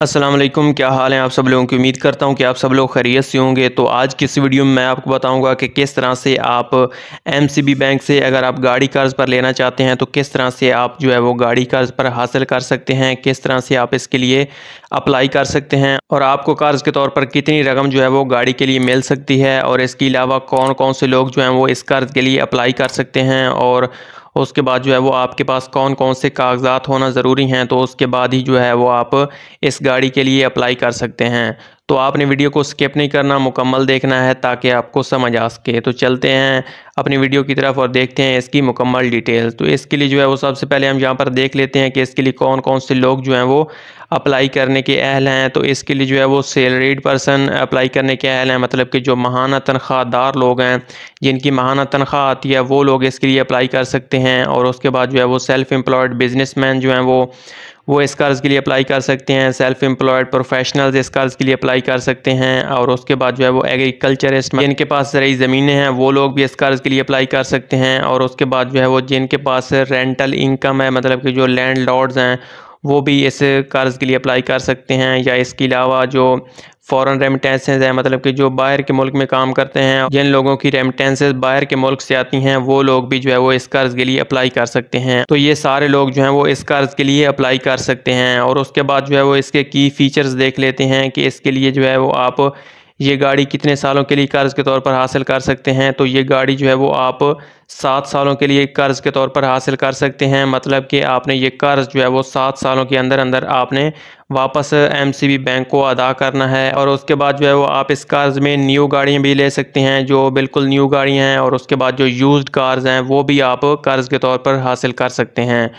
अस्सलाम वालेकुम, क्या हाल है आप सब लोगों की। उम्मीद करता हूँ कि आप सब लोग खैरियत से होंगे। तो आज की इस वीडियो में मैं आपको बताऊंगा कि किस तरह से आप एमसीबी बैंक से अगर आप गाड़ी कर्ज पर लेना चाहते हैं तो किस तरह से आप जो है वो गाड़ी कर्ज पर हासिल कर सकते हैं, किस तरह से आप इसके लिए अप्लाई कर सकते हैं और आपको कर्ज के तौर पर कितनी रकम जो है वो गाड़ी के लिए मिल सकती है और इसके अलावा कौन कौन से लोग जो हैं वो इस कर्ज के लिए अप्लाई कर सकते हैं और उसके बाद जो है वो आपके पास कौन कौन से कागजात होना ज़रूरी हैं, तो उसके बाद ही जो है वो आप इस गाड़ी के लिए अप्लाई कर सकते हैं। तो आपने वीडियो को स्किप नहीं करना, मुकम्मल देखना है ताकि आपको समझ आ सके। तो चलते हैं अपनी वीडियो की तरफ और देखते हैं इसकी मुकम्मल डिटेल। तो इसके लिए जो है वो सबसे पहले हम यहाँ पर देख लेते हैं कि इसके लिए कौन कौन से लोग जो हैं वो अप्लाई करने के अहल हैं। तो इसके लिए जो है वो सैलरीड पर्सन अप्लाई करने के अहल हैं, मतलब कि जो माहाना तनख्वाहदार लोग हैं, जिनकी माहाना तनख्वाह आती है, वो लोग इसके लिए अप्लाई कर सकते हैं। और उसके बाद जो है वो सेल्फ़ एम्प्लॉयड बिजनेसमैन जो हैं वो इस कर्ज़ के लिए अप्लाई कर सकते हैं। सेल्फ़ एम्प्लॉयड प्रोफेशनल्स इस कर्ज़ के लिए अप्लाई कर सकते हैं। और उसके बाद जो है वो एग्रीकल्चरिस्ट, जिनके पास ज़रूरी ज़मीनें हैं, वो लोग भी इस कर्ज़ के लिए अप्लाई कर सकते हैं। और उसके बाद जो है वो जिनके पास रेंटल इनकम है, मतलब कि जो लैंडलॉर्ड्स हैं, वो भी इस कर्ज़ के लिए अप्लाई कर सकते हैं। या इसके अलावा जो फ़ॉरेन रेमिटेंसेज हैं, मतलब कि जो बाहर के मुल्क में काम करते हैं, जिन लोगों की रेमिटेंसेज बाहर के मुल्क से आती हैं, वो लोग भी जो है वो इस कर्ज़ के लिए अप्लाई कर सकते हैं। तो ये सारे लोग जो हैं वो इस कर्ज़ के लिए अप्लाई कर सकते हैं। और उसके बाद जो है वो इसके की फ़ीचर्स देख लेते हैं कि इसके लिए जो है वो आप ये गाड़ी कितने सालों के लिए कर्ज़ के तौर पर हासिल कर सकते हैं। तो ये गाड़ी जो है वो आप 7 सालों के लिए कर्ज़ के तौर पर हासिल कर सकते हैं, मतलब कि आपने ये कर्ज़ जो है वो 7 सालों के अंदर अंदर आपने वापस एमसीबी बैंक को अदा करना है। और उसके बाद जो है वो आप इस कर्ज़ में न्यू गाड़ियाँ भी ले सकते हैं, जो बिल्कुल न्यू गाड़ियाँ हैं। और उसके बाद जो यूज्ड कार्स हैं वो भी आप कर्ज़ के तौर पर हासिल कर सकते हैं।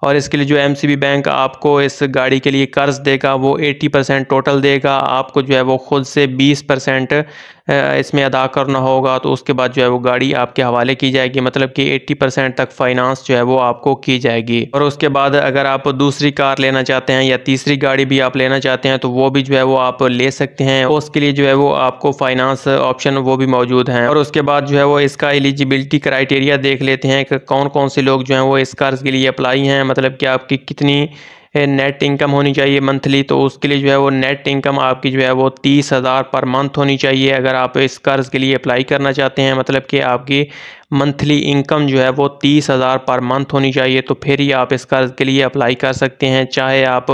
और इसके लिए जो एमसीबी बैंक आपको इस गाड़ी के लिए कर्ज़ देगा वो 80% टोटल देगा। आपको जो है वो ख़ुद से 20% इसमें अदा करना होगा। तो उसके बाद जो है वो गाड़ी आपके हवाले की जाएगी, मतलब कि 80% तक फाइनेंस जो है वो आपको की जाएगी। और उसके बाद अगर आप दूसरी कार लेना चाहते हैं या तीसरी गाड़ी भी आप लेना चाहते हैं तो वो भी जो है वो आप ले सकते हैं। उसके लिए जो है वो आपको फाइनेंस ऑप्शन वो भी मौजूद हैं। और उसके बाद जो है वो इसका एलिजिबिलिटी क्राइटेरिया देख लेते हैं कि कौन कौन से लोग जो हैं वो इस कर्ज़ के लिए अप्लाई हैं, मतलब कि आपकी कितनी नेट इनकम होनी चाहिए मंथली। तो उसके लिए जो है वो नेट इनकम आपकी जो है वो 30,000 पर मंथ होनी चाहिए अगर आप इस कर्ज़ के लिए अप्लाई करना चाहते हैं, मतलब कि आपकी मंथली इनकम जो है वो 30,000 पर मंथ होनी चाहिए। तो फिर ही आप इस कर्ज़ के लिए अप्लाई कर सकते हैं, चाहे आप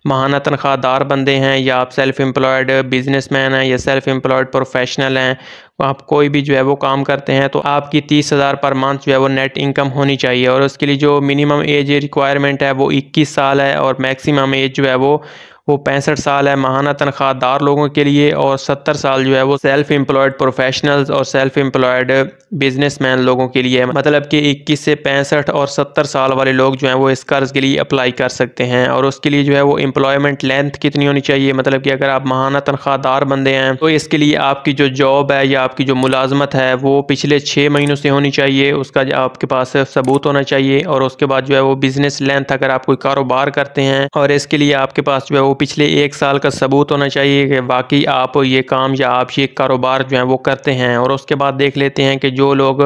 माहाना तनख्वाहदार बंदे हैं या आप सेल्फ़ एम्प्लॉयड बिजनेसमैन हैं या सेल्फ़ एम्प्लॉयड प्रोफेशनल हैं, आप कोई भी जो है वो काम करते हैं, तो आपकी 30,000 पर मंथ जो है वो नेट इनकम होनी चाहिए। और उसके लिए जो मिनिमम एज रिक्वायरमेंट है वो 21 साल है और मैक्सिमम एज जो है वो 65 साल है माहाना तनख्वाहदार लोगों के लिए। और 70 साल जो है वो सेल्फ़ एम्प्लॉयड प्रोफेशनल्स और सेल्फ़ एम्प्लॉयड बिजनेसमैन लोगों के लिए है, मतलब कि 21 से 65 और 70 साल वाले लोग जो हैं वो इस कर्ज़ के लिए अप्लाई कर सकते हैं। और उसके लिए जो है वो एम्प्लॉयमेंट लेंथ कितनी होनी चाहिए, मतलब कि अगर आप माहाना तनख्वाहदार बंदे हैं तो इसके लिए आपकी जो जॉब है या आपकी जो मुलाजमत है वो पिछले 6 महीनों से होनी चाहिए, उसका आपके पास सबूत होना चाहिए। और उसके बाद जो है वो बिज़नेस लेंथ, अगर आप कोई कारोबार करते हैं और इसके लिए आपके पास जो है वो पिछले 1 साल का सबूत होना चाहिए कि वाकई आप ये काम या आप ये कारोबार जो है वो करते हैं। और उसके बाद देख लेते हैं कि जो लोग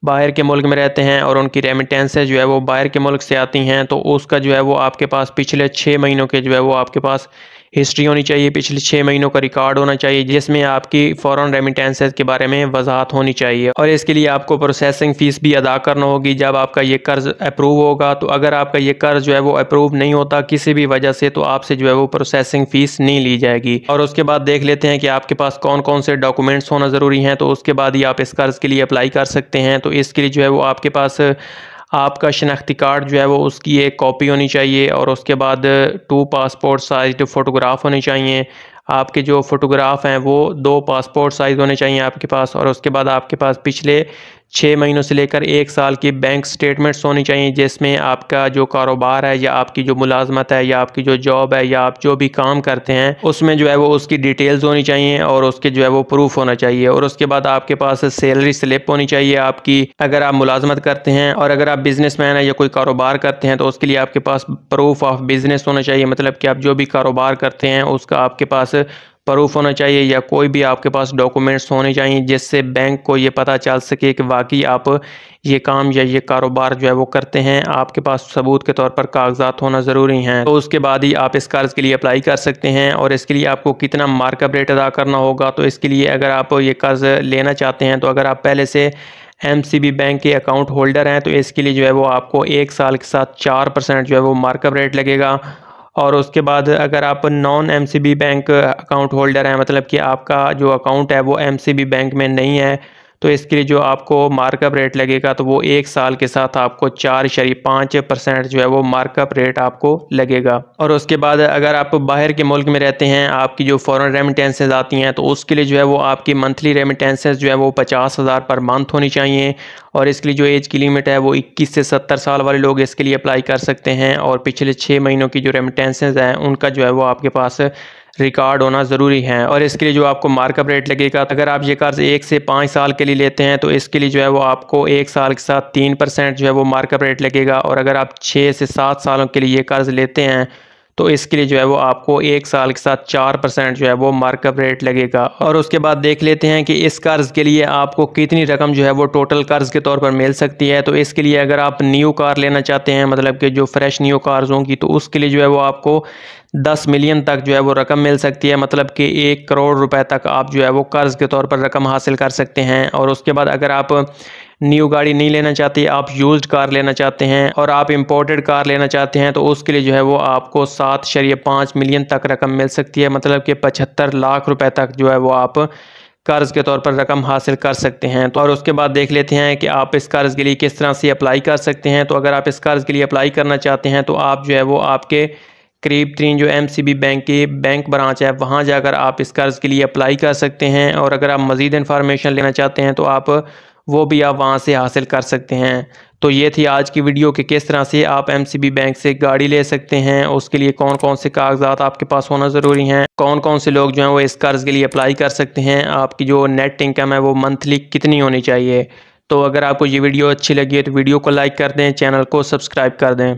बाहर के मुल्क में रहते हैं और उनकी रेमिटेंसेज जो है वो बाहर के मुल्क से आती हैं, तो उसका जो है वो आपके पास पिछले 6 महीनों के जो है वो आपके पास हिस्ट्री होनी चाहिए, पिछले 6 महीनों का रिकॉर्ड होना चाहिए जिसमें आपकी फ़ॉरेन रेमिटेंसेज के बारे में वजाहत होनी चाहिए। और इसके लिए आपको प्रोसेसिंग फ़ीस भी अदा करना होगी जब आपका ये कर्ज़ अप्रूव होगा। तो अगर आपका ये कर्ज़ जो है वो अप्रूव नहीं होता किसी भी वजह से, तो आपसे जो है वो प्रोसेसिंग फ़ीस नहीं ली जाएगी। और उसके बाद देख लेते हैं कि आपके पास कौन कौन से डॉक्यूमेंट्स होना ज़रूरी हैं, तो उसके बाद ही आप इस कर्ज़ के लिए अप्लाई कर सकते हैं। तो इसके लिए जो है वो आपके पास आपका शनाख्ती कार्ड जो है वो उसकी एक कॉपी होनी चाहिए। और उसके बाद 2 पासपोर्ट साइज़ फ़ोटोग्राफ होने चाहिए। आपके जो फ़ोटोग्राफ हैं वो 2 पासपोर्ट साइज़ होने चाहिए आपके पास। और उसके बाद आपके पास पिछले 6 महीनों से लेकर 1 साल की बैंक स्टेटमेंट्स होनी चाहिए, जिसमें आपका जो कारोबार है या आपकी जो मुलाजमत है या आपकी जो जॉब है या आप जो भी काम करते हैं उसमें जो है वो उसकी डिटेल्स होनी चाहिए और उसके जो है वो प्रूफ होना चाहिए। और उसके बाद आपके पास सैलरी स्लिप होनी चाहिए आपकी, अगर आप मुलाजमत करते हैं। और अगर आप बिजनेसमैन हैं या कोई कारोबार करते हैं तो उसके लिए आपके पास प्रूफ ऑफ बिजनेस होना चाहिए, मतलब कि आप जो भी कारोबार करते हैं उसका आपके पास प्रूफ होना चाहिए या कोई भी आपके पास डॉक्यूमेंट्स होने चाहिए जिससे बैंक को ये पता चल सके कि वाकई आप ये काम या ये कारोबार जो है वो करते हैं। आपके पास सबूत के तौर पर कागजात होना ज़रूरी हैं, तो उसके बाद ही आप इस कर्ज़ के लिए अप्लाई कर सकते हैं। और इसके लिए आपको कितना मार्कअप रेट अदा करना होगा, तो इसके लिए अगर आप ये कर्ज़ लेना चाहते हैं तो अगर आप पहले से MCB बैंक के अकाउंट होल्डर हैं तो इसके लिए जो है वो आपको 1 साल के साथ 4% जो है वो मार्कअप रेट लगेगा। और उसके बाद अगर आप non MCB bank account holder हैं, मतलब कि आपका जो अकाउंट है वो MCB बैंक में नहीं है, तो इसके लिए जो आपको मार्कअप रेट लगेगा तो वो 1 साल के साथ आपको 4.5% जो है वो मार्कअप रेट आपको लगेगा। और उसके बाद अगर आप बाहर के मुल्क में रहते हैं, आपकी जो फॉरेन रेमिटेंसेज आती हैं तो उसके लिए जो है वो आपकी मंथली रेमिटेंसेज जो है वो 50,000 पर मंथ होनी चाहिए। और इसके लिए जो एज की लिमिट है वो 21 से 70 साल वाले लोग इसके लिए अप्लाई कर सकते हैं। और पिछले 6 महीनों की जो रेमिटेंसेज हैं उनका जो है वो आपके पास रिकॉर्ड होना ज़रूरी है। और इसके लिए जो आपको मार्कअप रेट लगेगा, अगर आप ये कर्ज़ 1 से 5 साल के लिए लेते हैं तो इसके लिए जो है वो आपको 1 साल के साथ 3% जो है वो मार्कअप रेट लगेगा। और अगर आप 6 से 7 सालों के लिए ये कर्ज़ लेते हैं तो इसके लिए जो है वो आपको 1 साल के साथ 4% जो है वो मार्कअप रेट लगेगा। और उसके बाद देख लेते हैं कि इस कर्ज़ के लिए आपको कितनी रकम जो है वो टोटल कर्ज़ के तौर पर मिल सकती है। तो इसके लिए अगर आप न्यू कार लेना चाहते हैं, मतलब कि जो फ्रेश न्यू कार्स होंगी, तो उसके लिए जो है वो आपको 10 मिलियन तक जो है वो रकम मिल सकती है, मतलब कि 1 करोड़ रुपए तक आप जो है वो कर्ज़ के तौर पर रकम हासिल कर सकते हैं। और उसके बाद अगर आप न्यू गाड़ी नहीं लेना चाहते, आप यूज्ड कार लेना चाहते हैं और आप इंपोर्टेड कार लेना चाहते हैं, तो उसके लिए जो है वो आपको 7.5 मिलियन तक रकम मिल सकती है, मतलब कि 75 लाख रुपए तक जो है वो आप कर्ज़ के तौर पर रकम हासिल कर सकते हैं। तो और उसके बाद देख लेते हैं कि आप इस कर्ज़ के लिए किस तरह से अप्लाई कर सकते हैं। तो अगर आप इस कर्ज़ के लिए अप्लाई करना चाहते हैं तो आप जो है वो आपके करीब 3 जो MCB बैंक की बैंक ब्रांच है वहाँ जाकर आप इस कर्ज़ के लिए अप्लाई कर सकते हैं। और अगर आप मज़ीद इन्फॉर्मेशन लेना चाहते हैं तो आप वो भी आप वहाँ से हासिल कर सकते हैं। तो ये थी आज की वीडियो कि किस तरह से आप MCB बैंक से गाड़ी ले सकते हैं, उसके लिए कौन कौन से कागजात आपके पास होना ज़रूरी हैं, कौन कौन से लोग जो हैं वो इस कर्ज़ के लिए अप्लाई कर सकते हैं, आपकी जो नेट इनकम है वो मंथली कितनी होनी चाहिए। तो अगर आपको ये वीडियो अच्छी लगी है तो वीडियो को लाइक कर दें, चैनल को सब्सक्राइब कर दें।